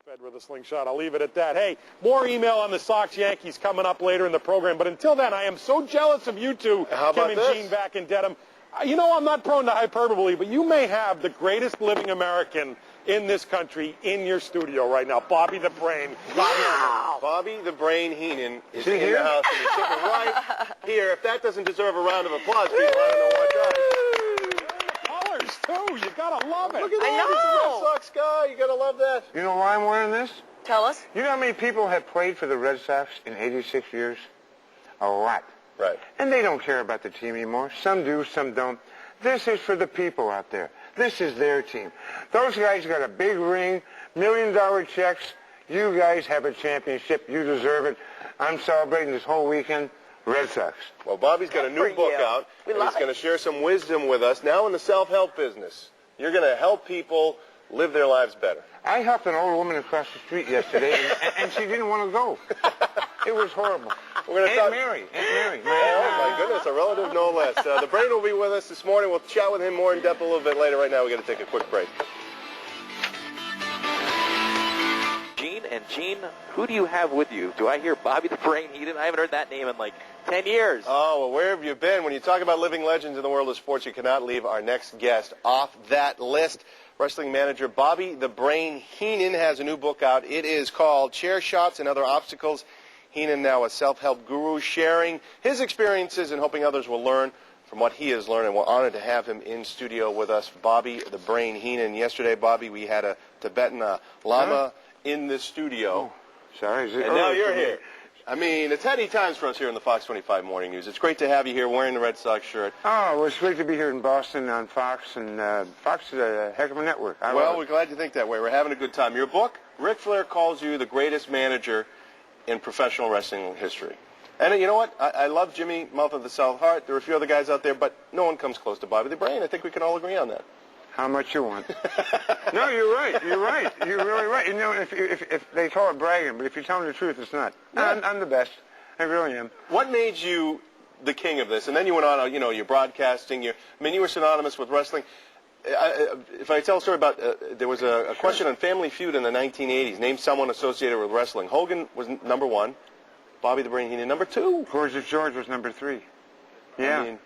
Fed with a slingshot. I'll leave it at that. Hey, more email on the Sox-Yankees coming up later in the program. But until then, I am so jealous of you two, Kim and Gene back in Dedham. You know, I'm not prone to hyperbole, but you may have the greatest living American in this country in your studio right now, Bobby the Brain. Wow! Bobby the Brain Heenan is in the house, and he's sitting right here. If that doesn't deserve a round of applause, people, I don't know what does. Too. You gotta love it. Look at that. He's a Red Sox guy. You gotta love that. You know why I'm wearing this? Tell us. You know how many people have played for the Red Sox in 86 years? A lot. Right. And they don't care about the team anymore. Some do, some don't. This is for the people out there. This is their team. Those guys got a big ring, $1 million checks. You guys have a championship. You deserve it. I'm celebrating this whole weekend. Red Sox. Well, Bobby's got a new book out, and he's going to share some wisdom with us. Now in the self-help business, you're going to help people live their lives better. I helped an old woman across the street yesterday, and she didn't want to go. It was horrible. We're going to talk... Aunt Mary. Oh, my goodness, a relative no less. The Brain will be with us this morning. We'll chat with him more in depth a little bit later. Right now, we've got to take a quick break. Gene, who do you have with you? Do I hear Bobby the Brain Heenan? I haven't heard that name in like 10 years. Oh, well, where have you been? When you talk about living legends in the world of sports, you cannot leave our next guest off that list. Wrestling manager Bobby the Brain Heenan has a new book out. It is called Chair Shots and Other Obstacles. Heenan, now a self-help guru, sharing his experiences and hoping others will learn from what he has learned. And we're honored to have him in studio with us, Bobby the Brain Heenan. Yesterday, Bobby, we had a Tibetan lama in the studio. Oh, sorry. And now you're here. I mean, it's heady times for us here in the Fox 25 Morning News. It's great to have you here wearing the Red Sox shirt. Oh, well, it's great to be here in Boston on Fox, and Fox is a heck of a network. Well, we're glad you think that way. We're having a good time. Your book, Ric Flair calls you the greatest manager in professional wrestling history. And you know what? I love Jimmy, Mouth of the South Heart. There are a few other guys out there, but no one comes close to Bobby the Brain. I think we can all agree on that. How much you want? No, you're right. You're right. You're really right. You know, if they call it bragging, but if you're telling the truth, it's not. Yeah. I'm the best. I really am. What made you the king of this? And then you went on, you know, you're broadcasting. You were synonymous with wrestling. If I tell a story about, there was a question on Family Feud in the 1980s. Name someone associated with wrestling. Hogan was number 1. Bobby the Brain Heenan, number 2. Gorgeous George was number 3. Yeah. I mean,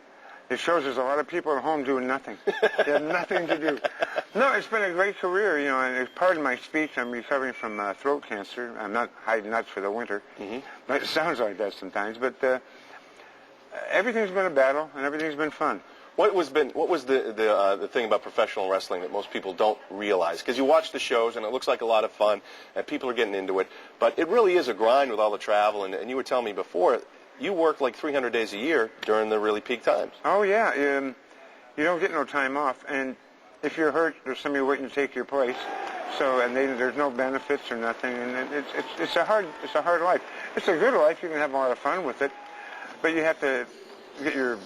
it shows there's a lot of people at home doing nothing. They have nothing to do. No, it's been a great career, you know, and pardon my speech, I'm recovering from throat cancer. I'm not hiding nuts for the winter. But it sounds like that sometimes. But everything's been a battle, and everything's been fun. What was the thing about professional wrestling that most people don't realize? Because you watch the shows, and it looks like a lot of fun, and people are getting into it. But it really is a grind with all the travel, and you were telling me before, you work like 300 days a year during the really peak times. Oh, yeah. You don't get no time off. And if you're hurt, there's somebody waiting to take your place. So, and there's no benefits or nothing. And it's a hard life. It's a good life. You can have a lot of fun with it. But you have to get your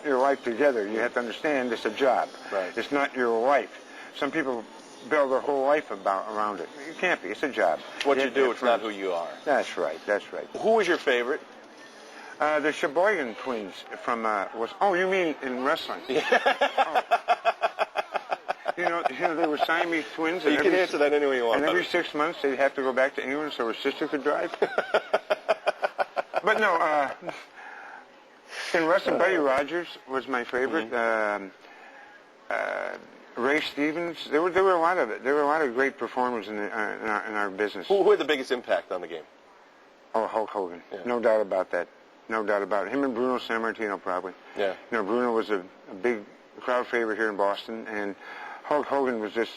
life together. You have to understand it's a job. Right. It's not your life. Some people build their whole life around it. You can't be. It's a job. It's what you do. It's not who you are. That's right. That's right. Who was your favorite? The Sheboygan twins from oh, you mean in wrestling? Yeah. Oh. You know, they were Siamese twins. You can answer that any way you want. And every 6 months they'd have to go back to England so her sister could drive. But no, in wrestling, Buddy Rogers was my favorite. Ray Stevens. There were a lot of it. There were a lot of great performers in our business. Who had the biggest impact on the game? Oh, Hulk Hogan. Yeah. No doubt about that. No doubt about it. Him and Bruno Sammartino, probably. Yeah. You know, Bruno was a big crowd favorite here in Boston, and Hulk Hogan was just,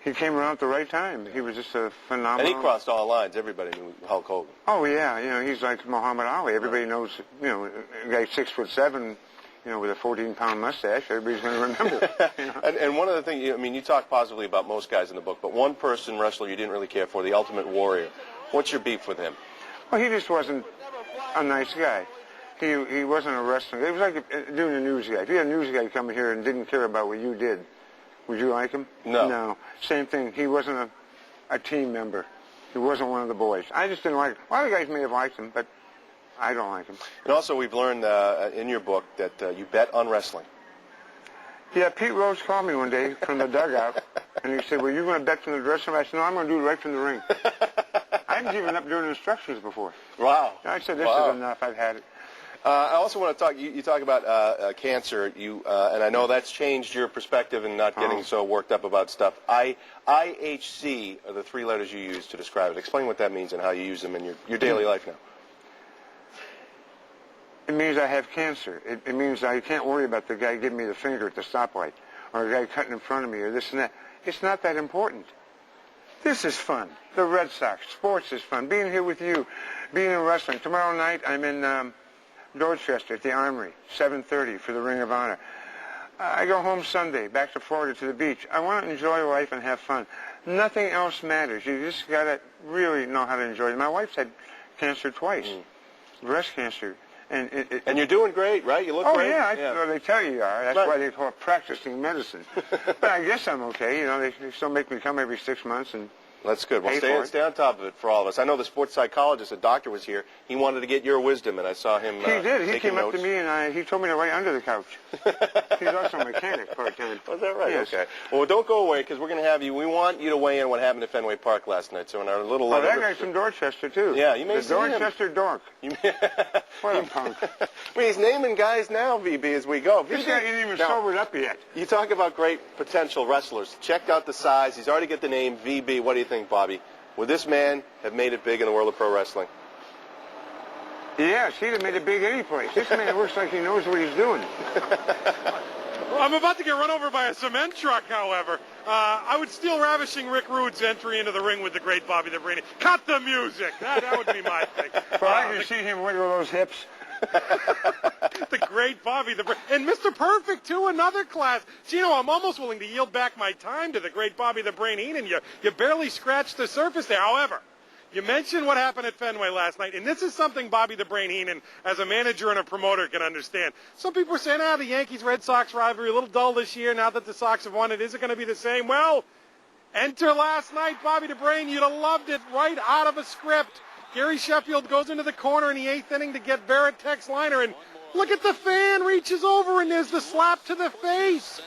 he came around at the right time. He was just a phenomenal. And he crossed all lines. Everybody knew Hulk Hogan. Oh, yeah. You know, he's like Muhammad Ali. Everybody knows, you know, a guy 6'7", you know, with a 14-pound mustache. Everybody's going to remember. You know? And one of the things, I mean, you talk positively about most guys in the book, but one person, wrestler, you didn't really care for, the Ultimate Warrior. What's your beef with him? Well, he just wasn't a nice guy. He wasn't a wrestler. It was like doing a news guy. If you had a news guy coming here and didn't care about what you did, would you like him? No. No. Same thing. He wasn't a team member. He wasn't one of the boys. I just didn't like him. A lot of guys may have liked him, but I don't like him. And also, we've learned in your book that you bet on wrestling. Yeah, Pete Rose called me one day from the dugout, and he said, well, you're going to bet from the dressing room? I said, no, I'm going to do it right from the ring. I hadn't given up doing instructions before. Wow. I said, this is enough. I've had it. I also want to talk, you talk about cancer, and I know that's changed your perspective and not getting so worked up about stuff. IHC are the 3 letters you use to describe it. Explain what that means and how you use them in your daily life now. It means I have cancer. It means I can't worry about the guy giving me the finger at the stoplight or a guy cutting in front of me or this and that. It's not that important. This is fun. The Red Sox. Sports is fun. Being here with you. Being in wrestling. Tomorrow night I'm in Dorchester at the Armory, 7:30 for the Ring of Honor. I go home Sunday, back to Florida to the beach. I want to enjoy life and have fun. Nothing else matters. You just got to really know how to enjoy it. My wife's had cancer twice. Breast cancer. And you're doing great, right? You look great. Oh, yeah. Well, they tell you are. That's why they call it practicing medicine. But I guess I'm okay. You know, they still make me come every 6 months and That's good. Well, stay on top of it for all of us. I know the sports psychologist, a doctor, was here. He wanted to get your wisdom, and I saw him He did. He came notes. up to me, and he told me to lay under the couch. He's also a mechanic part-time. Was that right? Yes. Okay. Well, don't go away, because we're going to have you. We want you to weigh in on what happened at Fenway Park last night. So in our little letter... that guy's from Dorchester, too. Yeah, you may see him. The Dorchester dork. What a punk. I mean, he's naming guys now, VB, as we go. This guy ain't even sobered up yet. You talk about great potential wrestlers. Checked out the size. He's already got the name VB. What do you think, Bobby? Would this man have made it big in the world of pro wrestling? Yes, he'd have made it big any place. This man looks like he knows what he's doing. Well, I'm about to get run over by a cement truck, however. I would steal Ravishing Rick Rude's entry into the ring with the great Bobby the Brain. Cut the music! That would be my thing. Well, I can see him wiggle those hips. The great Bobby the Brain. And Mr. Perfect, too, another class. Gino, I'm almost willing to yield back my time to the great Bobby the Brain Heenan. You barely scratched the surface there. However, you mentioned what happened at Fenway last night, and this is something Bobby the Brain Heenan, as a manager and a promoter, can understand. Some people are saying, the Yankees-Red Sox rivalry, a little dull this year now that the Sox have won it. Is it going to be the same? Well, enter last night, Bobby the Brain. You'd have loved it right out of a script. Gary Sheffield goes into the corner in the 8th inning to get Veritek's liner, and look at the fan reaches over, and there's the slap to the face.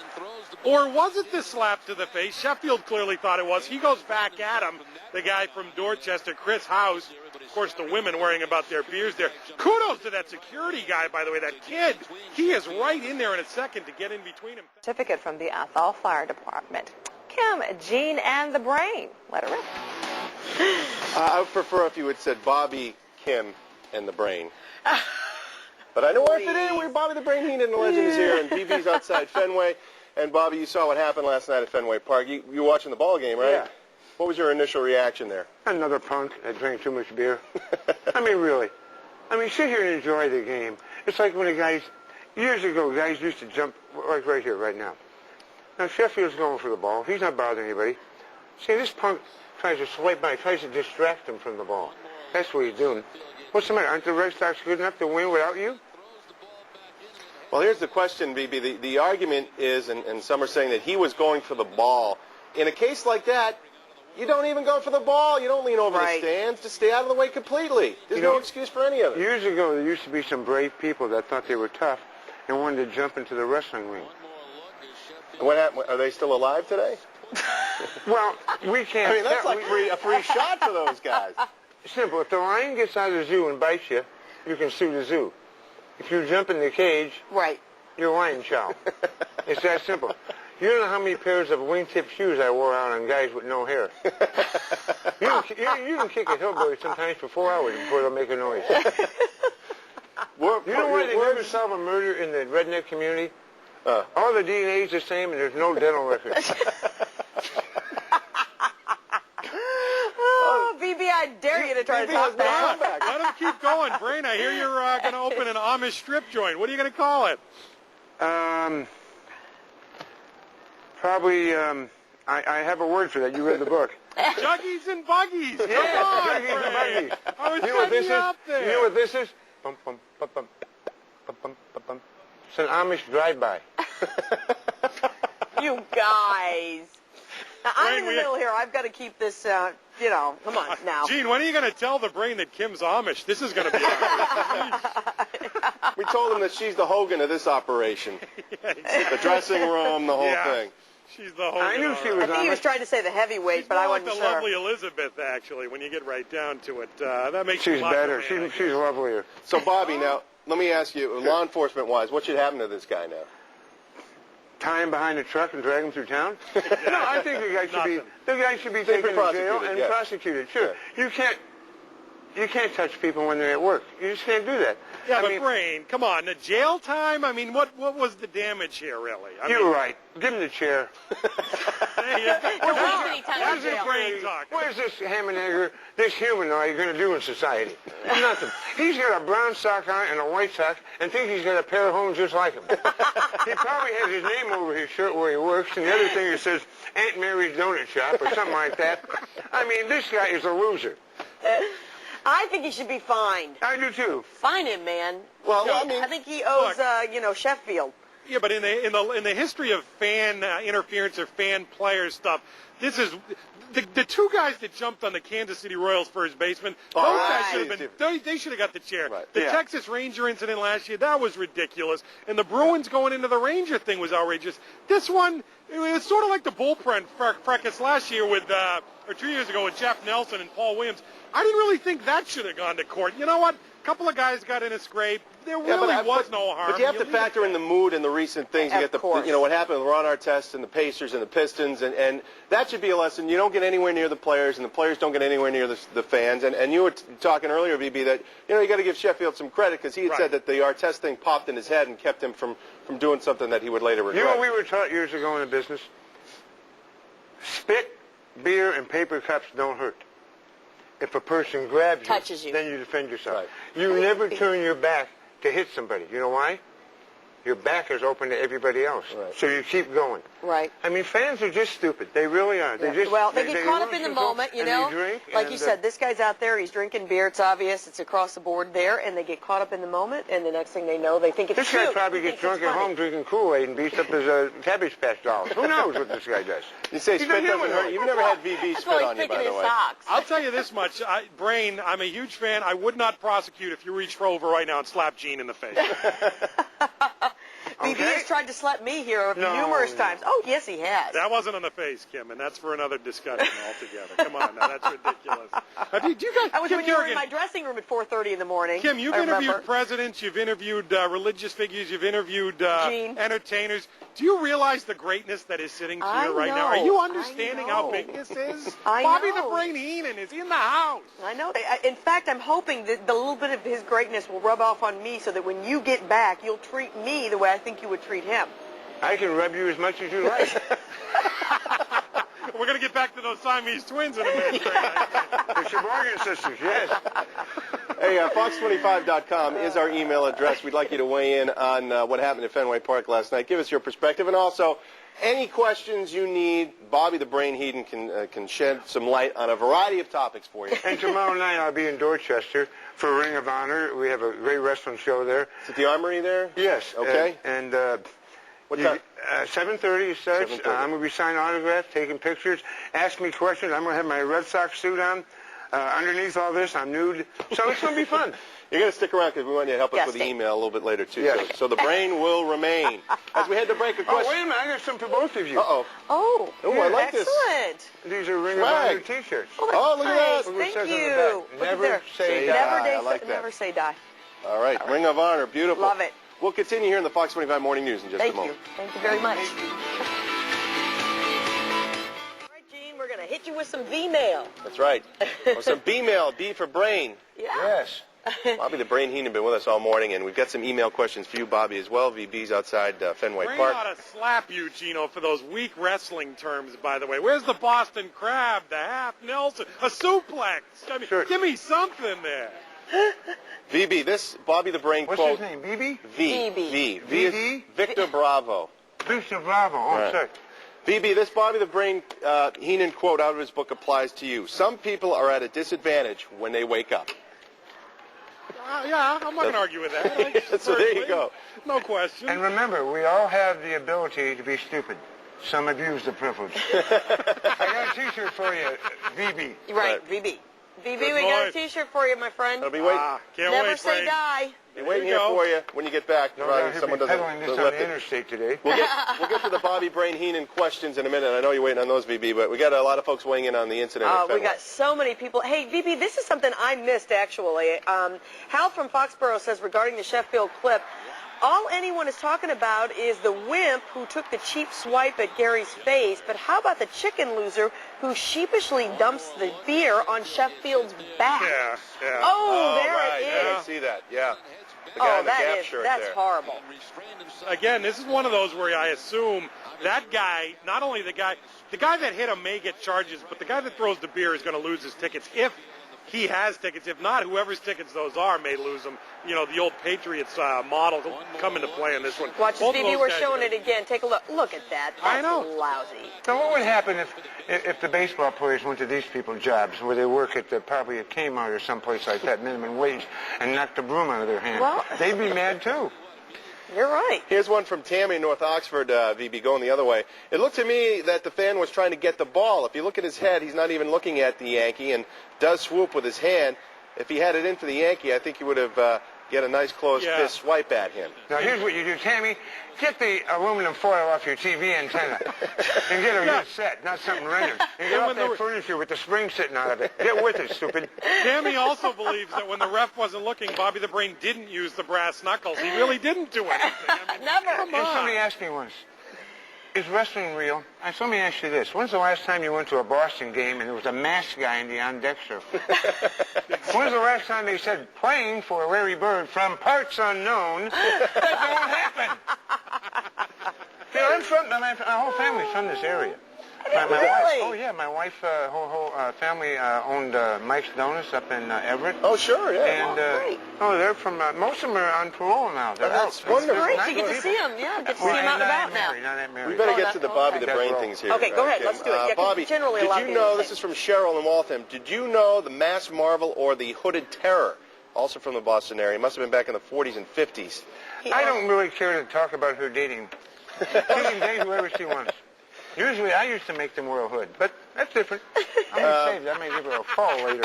Or was it the slap to the face? Sheffield clearly thought it was. He goes back at him, the guy from Dorchester, Chris House. Of course, the women worrying about their beers there. Kudos to that security guy, by the way, that kid. He is right in there in a second to get in between him. Certificate from the Athol Fire Department. Kim, Gene, and the Brain. Let her rip. I would prefer if you had said Bobby, Kim, and the Brain. But I know where to fit in. We're Bobby the Brain Heenan and the Legend is here, and BB's outside Fenway. And Bobby, you saw what happened last night at Fenway Park. You were watching the ball game, right? Yeah. What was your initial reaction there? Another punk that drank too much beer. I mean, really. I mean, sit here and enjoy the game. It's like when the guys, years ago, guys used to jump, like right here, right now. Now, Sheffield's going for the ball. He's not bothering anybody. See, this punk tries to swipe by, tries to distract him from the ball. That's what he's doing. What's the matter? Aren't the Red Sox good enough to win without you? Well, here's the question, BB. The argument is, and some are saying that he was going for the ball. In a case like that, you don't even go for the ball. You don't lean over the stands. Just stay out of the way completely. There's no excuse for any of it. Years ago, there used to be some brave people that thought they were tough and wanted to jump into the wrestling ring. What happened? Are they still alive today? Well, we can't. I mean, that's like a free shot for those guys. Simple. If the lion gets out of the zoo and bites you, you can sue the zoo. If you jump in the cage, you're lion chow. It's that simple. You don't know how many pairs of wingtip shoes I wore out on guys with no hair. You can kick a hillbilly sometimes for 4 hours before they'll make a noise. You know why they never solve a murder in the redneck community? All the DNA is the same and there's no dental records. Oh, BB, I dare you to try to top that. Let him keep going. Brain, I hear you're going to open an Amish strip joint. What are you going to call it? Probably, I have a word for that. You read the book. Juggies and Buggies. Yeah, Come on, Juggies and Brain. Buggies. I was You know what this setting you is? up there. You know what this is? Bum, bum, bum, bum, bum, bum, bum, bum. It's an Amish drive-by. You guys. Now, I'm in the Brain, middle here. I've got to keep this, come on now. Gene, when are you going to tell the Brain that Kim's Amish? This is going to be We told him that she's the Hogan of this operation. The dressing room, the whole thing. She's the Hogan. I knew she was I think he was trying to say the heavyweight, but I wasn't like the sure. lovely Elizabeth, actually, when you get right down to it. That makes She's you better. She's lovelier. So, Bobby, now, let me ask you, law enforcement-wise, what should happen to this guy now? Tie him behind a truck and drag him through town? No, I think the guy should be taken to jail and prosecuted. Sure. Yeah. You can't touch people when they're at work. You just can't do that. Yeah, but Brain, come on, the jail time? I mean, what was the damage here, really? You're right. Give him the chair. What is this ham and egger, this humanoid going to do in society? Nothing. He's got a brown sock on and a white sock and thinks he's got a pair of homes just like him. He probably has his name over his shirt where he works, and the other thing it says Aunt Mary's Donut Shop or something like that. I mean, this guy is a loser. I think he should be fined. I do too. Fine him, man. Well, I mean, I think he owes, Sheffield. Yeah, but in the history of fan interference or fan player stuff, this is the two guys that jumped on the Kansas City Royals first baseman. Those guys should have been. They should have got the chair. Right. The Texas Ranger incident last year, that was ridiculous, and the Bruins going into the Ranger thing was outrageous. This one, it was sort of like the bullpen fracas last year with, or 2 years ago with Jeff Nelson and Paul Williams. I didn't really think that should have gone to court. You know what? A couple of guys got in a scrape. There really was no harm. But you have to factor in the mood and the recent things. You get what happened with Ron Artest and the Pacers and the Pistons, and that should be a lesson. You don't get anywhere near the players, and the players don't get anywhere near the fans. And you were talking earlier, VB, that you got to give Sheffield some credit because he had said that the Artest thing popped in his head and kept him from doing something that he would later regret. You know what we were taught years ago in the business? Spit, beer, and paper cups don't hurt. If a person grabs touches you, then you defend yourself. Right. You never turn your back to hit somebody. You know why? Your back is open to everybody else. Right. So you keep going. Right. I mean, fans are just stupid. They really are. They just they get caught up in the moment, and they drink, like you said, this guy's out there, he's drinking beer, it's obvious, it's across the board there, and they get caught up in the moment, and the next thing they know, they think it's This guy probably gets drunk at home drinking Kool-Aid and beats up his Cabbage Patch dolls. Who knows what this guy does? You say spit doesn't hurt. You've never had VB spit on you, by the way. I'll tell you this much, Brain, I'm a huge fan. I would not prosecute if you reached over right now and slapped Gene in the face. BB has tried to slap me here numerous times. Oh, yes, he has. That wasn't on the face, Kim, and that's for another discussion altogether. Come on, now, that's ridiculous. Do you guys, I was when you were in my dressing room at 4:30 in the morning. Kim, you've interviewed presidents, you've interviewed religious figures, you've interviewed entertainers. Do you realize the greatness that is sitting here right now? Are you understanding how big this is? Bobby the Brain Heenan is in the house. I know. In fact, I'm hoping that the little bit of his greatness will rub off on me so that when you get back, you'll treat me the way I think you would treat him. I can rub you as much as you like. We're going to get back to those Siamese twins in a minute. The Sheboygan sisters, yes. Hey, Fox25.com is our email address. We'd like you to weigh in on what happened at Fenway Park last night. Give us your perspective. And also, any questions you need, Bobby the Brain Heenan can shed some light on a variety of topics for you. And tomorrow night I'll be in Dorchester for Ring of Honor. We have a great wrestling show there. Is it the Armory there? Yes. Okay. What time? 7:30 it starts. I'm going to be signing autographs, taking pictures. Ask me questions. I'm going to have my Red Sox suit on. Underneath all this, I'm nude. So it's going to be fun. You're going to stick around because we want you to help us with the email a little bit later, too. Yes. So the brain will remain. As we head to break, a question. Oh, wait a minute. I got some for both of you. Uh-oh. Oh, I like this. Excellent. These are Ring of Honor T-shirts. Oh, look at that. Thank you. Never say die. Never say die. All right. Ring of Honor. Beautiful. Love it. We'll continue here in the Fox 25 Morning News in just a moment. Thank you very much. All right, Gene, we're going to hit you with some VMail. That's right. Or some B-mail, B for brain. Yeah. Yes. Bobby the Brain Heenan has been with us all morning, and we've got some email questions for you, Bobby, as well. VB's outside Fenway Brain Park. ought to slap you, Gino, for those weak wrestling terms, by the way. Where's the Boston Crab, the half Nelson, a suplex? I mean, give me something there. VB, this Bobby the Brain quote. What's his name, BB? V is Victor Bravo. Victor Bravo. Oh, sorry. VB, this Bobby the Brain Heenan quote out of his book applies to you. Some people are at a disadvantage when they wake up. Yeah, I'm not going to argue with that. So there you go. No question. And remember, we all have the ability to be stupid. Some abuse the privilege. I got a T-shirt for you, VB. Right, VB. BB, we got a T-shirt for you, my friend. I'll be waiting. Can't Never wait, say Frank. die. Be waiting here for you when you get back. No, Brian, he'll someone be doesn't peddling this on left the it. interstate today. We'll get to the Bobby Brain Heenan questions in a minute. I know you're waiting on those, VB, but we got a lot of folks weighing in on the incident. Oh, we got so many people. Hey, VB, this is something I missed, actually. Hal from Foxborough says regarding the Sheffield clip, all anyone is talking about is the wimp who took the cheap swipe at Gary's face, but how about the chicken loser who sheepishly dumps the beer on Sheffield's back? Yeah, yeah. Oh, there right. it Yeah, I is. see that. Yeah. The guy in the Gap shirt that's there. horrible. Again, this is one of those where I assume that guy, not only the guy that hit him may get charges, but the guy that throws the beer is going to lose his tickets if he has tickets. If not, whoever's tickets those are may lose them. You know, the old Patriots model will come into play in this one. Watch this, Both of VB, those we're guys showing are- it again. Take a look. Look at that. That's I know. lousy. So what would happen if the baseball players went to these people's jobs where they work at probably a Kmart or someplace like that, minimum wage, and knocked the broom out of their hand? Well- They'd be mad too. You're right. Here's one from Tammy in North Oxford, VB, going the other way. It looked to me that the fan was trying to get the ball. If you look at his head, he's not even looking at the Yankee and does swoop with his hand. If he had it in for the Yankee, I think he would have get a nice closed fist swipe at him. Now here's what you do, Tammy. Get the aluminum foil off your TV antenna and get a good set, not something random. And get off that furniture with the spring sitting out of it. Get with it, stupid. Tammy also believes that when the ref wasn't looking, Bobby the Brain didn't use the brass knuckles. He really didn't do anything. I mean, Never. Come And somebody on. asked me once, is wrestling real? So let me ask you this. When's the last time you went to a Boston game and there was a masked guy in the on-deck circle? When's the last time they said playing for Larry Bird from parts unknown? That won't happen. You know, I'm from, my whole family's from this area. My Really? wife, oh yeah, my wife, whole family owned Mike's Donuts up in Everett. Oh, sure, yeah. And great. they're from most of them are on parole now. They're that's out. wonderful. Great, Nice you get to people. see him. Yeah, get to see Well, him out and not about now. married, not married. We better Oh, get to the Bobby the That's Brain wrong. things here. Okay, go ahead. Let's do it. Yeah, 'cause Bobby, generally a did lot you of people know, say- this is from Cheryl in Waltham, did you know the Masked Marvel or the Hooded Terror, also from the Boston area, must have been back in the 40s and 50s? I don't really care to talk about her dating. She can date whoever she wants. Usually I used to make them wear a hood, but that's different. I'm going to save that. I may give her a call later.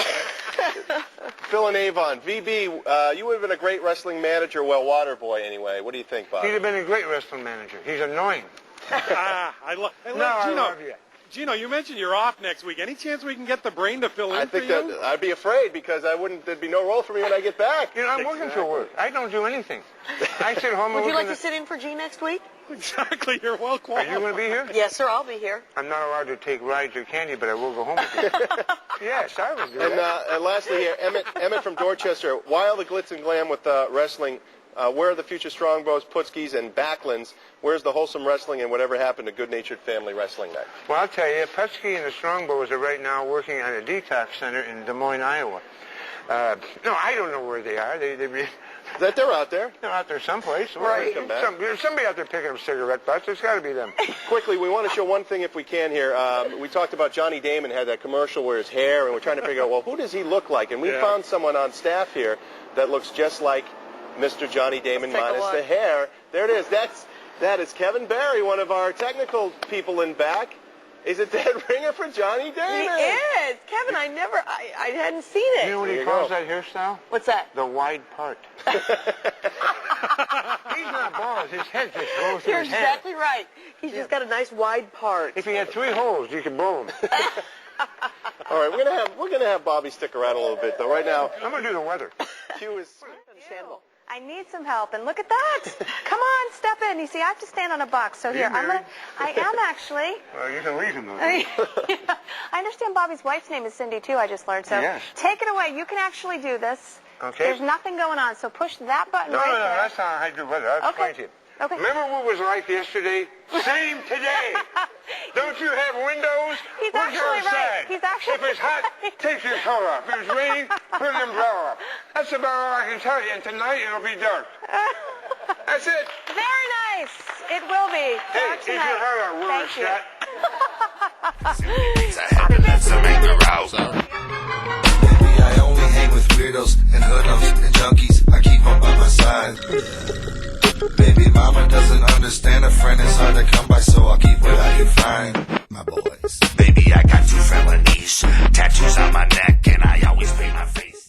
Phil and Avon, VB, you would have been a great wrestling manager, well, water boy anyway. What do you think, Bob? He'd have been a great wrestling manager. He's annoying. I love I Gino. love you. Gino, you mentioned you're off next week. Any chance we can get the Brain to fill in I for think you? that I'd be afraid because there'd be no role for me when I get back. You know, I'm looking for work. I don't do anything. I sit home and Would you look like in to sit in for G next week? Exactly. You're well Are qualified. you going to be here? Yes, sir. I'll be here. I'm not allowed to take rides or candy, but I will go home with you. Yes, I would do that. And lastly here, Emmett from Dorchester, why all the glitz and glam with wrestling? Where are the future Strongbos, Putskis, and Backlunds? Where's the wholesome wrestling and whatever happened to Good-Natured Family Wrestling Night? Well, I'll tell you, Putski and the Strongbos are right now working at a detox center in Des Moines, Iowa. No, I don't know where they are. That they're out there. They're out there someplace. Right. Come back. There's somebody out there picking up cigarette butts. It's got to be them. Quickly, we want to show one thing if we can here. We talked about Johnny Damon had that commercial where his hair, and we're trying to figure out, well, who does he look like? And we found someone on staff here that looks just like Mr. Johnny Damon Let's take a minus look. the hair. There it is. That is Kevin Barry, one of our technical people in back. Is it that ringer for Johnny Damon? He is. Kevin, I hadn't seen it. You know what There he you calls go. that hairstyle? What's that? The wide part. He's not bald. His head just goes through You're his head. exactly right. He's just got a nice wide part. If he had 3 holes, you could blow him. All right, we're gonna have Bobby stick around a little bit though. Right now, I'm going to do the weather. Q is. Understandable. I need some help, and look at that. Come on, step in. You see, I have to stand on a box, so here, I am actually. Well, you can leave him, though. I understand Bobby's wife's name is Cindy, too, I just learned, so Yes. take it away. You can actually do this. Okay. There's nothing going on, so push that button No, right no, there. that's not how I do weather. I'll explain to you. Okay. Remember what it was like yesterday? Same today. Don't you have windows? He's Look actually outside. right. He's actually If it's hot, take your coat off. If it's raining, put an umbrella up. That's about all I can tell you. And tonight it'll be dark. That's it. Very nice. It will be. Hey, Dark keep your tonight. heart out, Willis Thank you. Scott. It's a habit that's to make the rouse. Baby, I only hang with weirdos and hoodlums and junkies. I keep them by my side. Baby, mama doesn't understand. A friend is hard to come by, so I'll keep what I can find. My boys. Baby, I got 2 felonies, tattoos on my